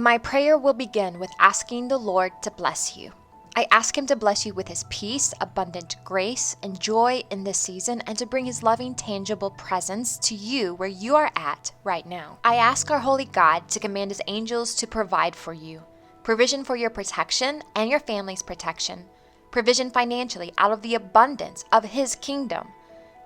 My prayer will begin with asking the Lord to bless you. I ask Him to bless you with His peace, abundant grace, and joy in this season, and to bring His loving, tangible presence to you where you are at right now. I ask our holy God to command His angels to provide for you, provision for your protection and your family's protection, provision financially out of the abundance of His kingdom,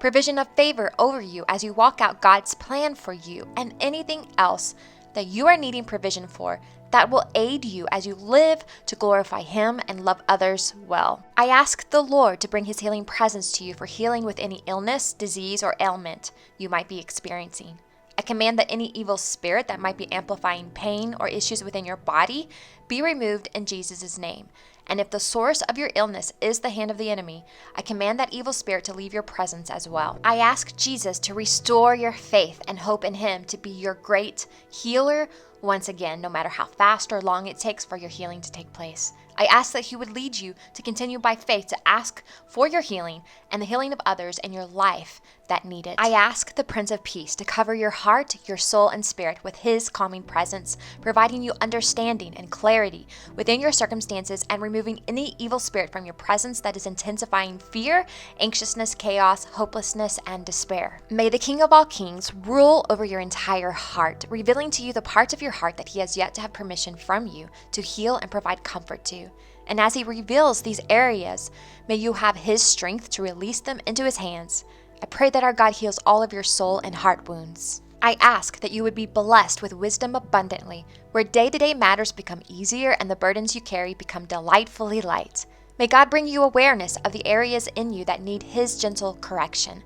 provision of favor over you as you walk out God's plan for you, and anything else that you are needing provision for that will aid you as you live to glorify Him and love others well. I ask the Lord to bring His healing presence to you for healing with any illness, disease, or ailment you might be experiencing. I command that any evil spirit that might be amplifying pain or issues within your body be removed in Jesus' name. And if the source of your illness is the hand of the enemy, I command that evil spirit to leave your presence as well. I ask Jesus to restore your faith and hope in Him to be your great healer once again, no matter how fast or long it takes for your healing to take place. I ask that He would lead you to continue by faith to ask for your healing and the healing of others in your life that need it. I ask the Prince of Peace to cover your heart, your soul, and spirit with His calming presence, providing you understanding and clarity within your circumstances and removing any evil spirit from your presence that is intensifying fear, anxiousness, chaos, hopelessness, and despair. May the King of all kings rule over your entire heart, revealing to you the parts of your heart that He has yet to have permission from you to heal and provide comfort to. And as He reveals these areas, may you have His strength to release them into His hands. I pray that our God heals all of your soul and heart wounds. I ask that you would be blessed with wisdom abundantly, where day-to-day matters become easier and the burdens you carry become delightfully light. May God bring you awareness of the areas in you that need His gentle correction.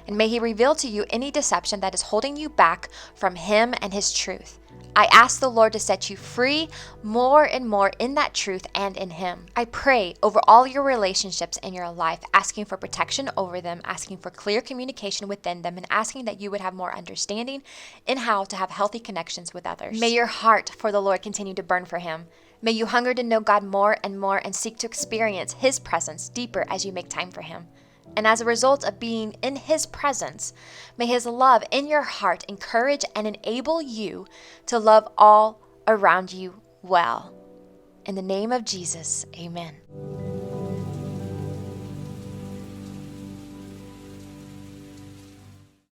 And may He reveal to you any deception that is holding you back from Him and His truth. I ask the Lord to set you free more and more in that truth and in Him. I pray over all your relationships in your life, asking for protection over them, asking for clear communication within them, and asking that you would have more understanding in how to have healthy connections with others. May your heart for the Lord continue to burn for Him. May you hunger to know God more and seek to experience His presence deeper as you make time for Him. And as a result of being in His presence, may His love in your heart encourage and enable you to love all around you well. In the name of Jesus, amen.